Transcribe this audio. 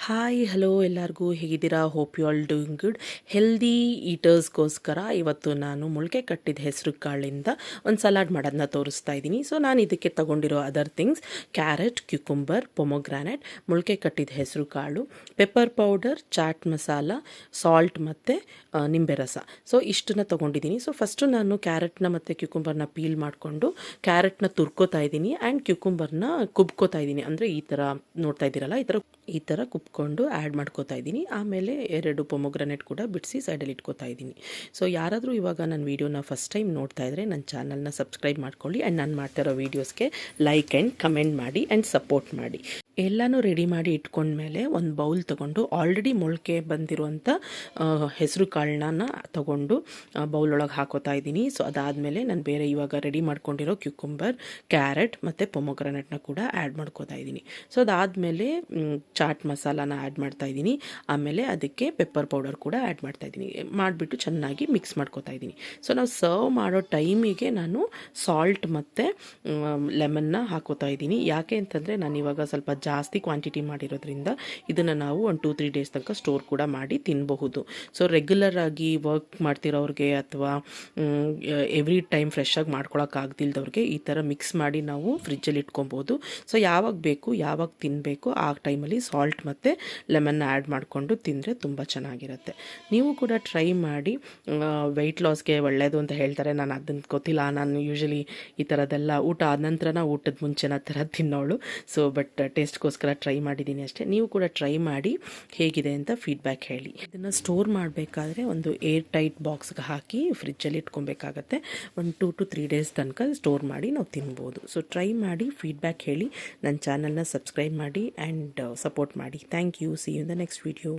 Hi hello ಎಲ್ಲರಿಗೂ ಹೇಗಿದ್ದೀರಾ? Hope you all doing good. Healthy ಈಟರ್ಸ್ಗೋಸ್ಕರ ಇವತ್ತು ನಾನು ಮೊಳಕೆ ಕಟ್ಟಿದ ಹೆಸರು ಕಾಳಿಂದ ಒಂದು ಸಲಾಡ್ ಮಾಡೋದನ್ನ ತೋರಿಸ್ತಾ ಇದ್ದೀನಿ. ಸೊ ನಾನು ಇದಕ್ಕೆ ತಗೊಂಡಿರೋ other things: carrot, cucumber, pomegranate, ಮೊಳಕೆ ಕಟ್ಟಿದ ಹೆಸರು ಕಾಳು, pepper powder, chaat masala, salt ಮತ್ತು ನಿಂಬೆ ರಸ. ಸೊ ಇಷ್ಟನ್ನ ತೊಗೊಂಡಿದ್ದೀನಿ. ಸೊ ಫಸ್ಟು ನಾನು ಕ್ಯಾರೆಟ್ನ ಮತ್ತು ಕ್ಯುಕುಂಬರ್ನ ಪೀಲ್ ಮಾಡಿಕೊಂಡು ಕ್ಯಾರೆಟ್ನ ತುರ್ಕೋತಾ ಇದ್ದೀನಿ ಆ್ಯಂಡ್ ಕ್ಯುಕುಂಬರ್ನ ಕುಬ್ಕೋತಾ ಇದ್ದೀನಿ. ಅಂದರೆ ಈ ಥರ ನೋಡ್ತಾ ಇದ್ದೀರಲ್ಲ, ಈ ಥರ ಕುಬ್ಕೊಂಡು ಆ್ಯಡ್ ಮಾಡ್ಕೋತಾ ಇದ್ದೀನಿ. ಆಮೇಲೆ 2 ಪೊಮೊಗ್ರಾನೆಟ್ ಕೂಡ ಬಿಡಿಸಿ ಸೈಡಲ್ಲಿ ಇಟ್ಕೋತಾ ಇದ್ದೀನಿ. ಸೊ ಯಾರಾದರೂ ಇವಾಗ ನನ್ನ ವೀಡಿಯೋನ ಫಸ್ಟ್ ಟೈಮ್ ನೋಡ್ತಾ ಇದ್ದರೆ ನನ್ನ ಚಾನಲ್ನ ಸಬ್ಸ್ಕ್ರೈಬ್ ಮಾಡ್ಕೊಳ್ಳಿ ಆ್ಯಂಡ್ ನಾನು ಮಾಡ್ತಾಯಿರೋ ವೀಡಿಯೋಸ್ಗೆ ಲೈಕ್ ಆ್ಯಂಡ್ ಕಮೆಂಟ್ ಮಾಡಿ ಆ್ಯಂಡ್ ಸಪೋರ್ಟ್ ಮಾಡಿ. ಎಲ್ಲನೂ ರೆಡಿ ಮಾಡಿ ಇಟ್ಕೊಂಡ್ಮೇಲೆ ಒಂದು ಬೌಲ್ ತೊಗೊಂಡು ಆಲ್ರೆಡಿ ಮೊಳಕೆ ಬಂದಿರುವಂಥ ಹೆಸರು ಕಾಳನ್ನ ತೊಗೊಂಡು ಬೌಲೊಳಗೆ ಹಾಕೋತಾ ಇದ್ದೀನಿ. ಸೊ ಅದಾದಮೇಲೆ ನಾನು ಬೇರೆ ಇವಾಗ ರೆಡಿ ಮಾಡ್ಕೊಂಡಿರೋ ಕ್ಯುಕುಂಬರ್, ಕ್ಯಾರೆಟ್ ಮತ್ತು ಪೊಮೊಗ್ರಾನೆಟ್ನ ಕೂಡ ಆ್ಯಡ್ ಮಾಡ್ಕೋತಾ ಇದ್ದೀನಿ. ಸೊ ಅದಾದಮೇಲೆ ಚಾಟ್ ಮಸಾಲಾನ ಆ್ಯಡ್ ಮಾಡ್ತಾ ಇದ್ದೀನಿ. ಆಮೇಲೆ ಅದಕ್ಕೆ ಪೆಪ್ಪರ್ ಪೌಡರ್ ಕೂಡ ಆ್ಯಡ್ ಮಾಡ್ತಾ ಇದ್ದೀನಿ. ಮಾಡಿಬಿಟ್ಟು ಚೆನ್ನಾಗಿ ಮಿಕ್ಸ್ ಮಾಡ್ಕೋತಾ ಇದ್ದೀನಿ. ಸೊ ನಾವು ಸರ್ವ್ ಮಾಡೋ ಟೈಮಿಗೆ ನಾನು ಸಾಲ್ಟ್ ಮತ್ತು ಲೆಮನ್ನ ಹಾಕೋತಾ ಇದ್ದೀನಿ. ಯಾಕೆ ಅಂತಂದರೆ ನಾನು ಇವಾಗ ಸ್ವಲ್ಪ ಜಾಸ್ತಿ ಕ್ವಾಂಟಿಟಿ ಮಾಡಿರೋದ್ರಿಂದ ಇದನ್ನು ನಾವು ಒಂದು 2-3 ಡೇಸ್ ತನಕ ಸ್ಟೋರ್ ಕೂಡ ಮಾಡಿ ತಿನ್ನಬಹುದು. ಸೊ ರೆಗ್ಯುಲರ್ ಆಗಿ ವರ್ಕ್ ಮಾಡ್ತಿರೋರಿಗೆ ಅಥವಾ ಎವ್ರಿ ಟೈಮ್ ಫ್ರೆಶ್ ಆಗಿ ಮಾಡ್ಕೊಳಕ್ಕಾಗ್ದಿಲ್ದವ್ರಿಗೆ ಈ ಥರ ಮಿಕ್ಸ್ ಮಾಡಿ ನಾವು ಫ್ರಿಜ್ಜಲ್ಲಿ ಇಟ್ಕೊಬೋದು. ಸೊ ಯಾವಾಗ ಬೇಕು, ಯಾವಾಗ ತಿನ್ನಬೇಕು ಆ ಟೈಮಲ್ಲಿ ಸಾಲ್ಟ್ ಮತ್ತು ಲೆಮನ್ನ ಆ್ಯಡ್ ಮಾಡಿಕೊಂಡು ತಿಂದರೆ ತುಂಬ ಚೆನ್ನಾಗಿರುತ್ತೆ. ನೀವು ಕೂಡ ಟ್ರೈ ಮಾಡಿ. ವೆಯ್ಟ್ ಲಾಸ್ಗೆ ಒಳ್ಳೆಯದು ಅಂತ ಹೇಳ್ತಾರೆ. ನಾನು ಅದನ್ನು ಗೊತ್ತಿಲ್ಲ. ನಾನು ಯೂಶಲಿ ಈ ಥರದ್ದೆಲ್ಲ ಊಟ ಆದ ನಂತರನ ಊಟದ ಮುಂಚೆನ ಥರ ತಿನ್ನೋಳು. ಸೊ ಬಟ್ ಟೇಸ್ಟ್ಗೋಸ್ಕರ ಟ್ರೈ ಮಾಡಿದ್ದೀನಿ ಅಷ್ಟೇ. ನೀವು ಕೂಡ ಟ್ರೈ ಮಾಡಿ ಹೇಗಿದೆ ಅಂತ ಫೀಡ್ಬ್ಯಾಕ್ ಹೇಳಿ. ಇದನ್ನು ಸ್ಟೋರ್ ಮಾಡಬೇಕಾದ್ರೆ ಒಂದು ಏರ್ ಟೈಟ್ ಬಾಕ್ಸ್ಗೆ ಹಾಕಿ ಫ್ರಿಜ್ಜಲ್ಲಿ ಇಟ್ಕೊಬೇಕಾಗತ್ತೆ. ಒಂದು 2-3 ಡೇಸ್ ತನಕ ಸ್ಟೋರ್ ಮಾಡಿ ನಾವು ತಿನ್ಬೋದು. ಸೊ ಟ್ರೈ ಮಾಡಿ, ಫೀಡ್ಬ್ಯಾಕ್ ಹೇಳಿ, ನನ್ನ ಚಾನಲ್ನ ಸಬ್ಸ್ಕ್ರೈಬ್ ಮಾಡಿ ಆ್ಯಂಡ್ ಸಪೋರ್ಟ್ ಮಾಡಿ. Thank you. See you in the next video.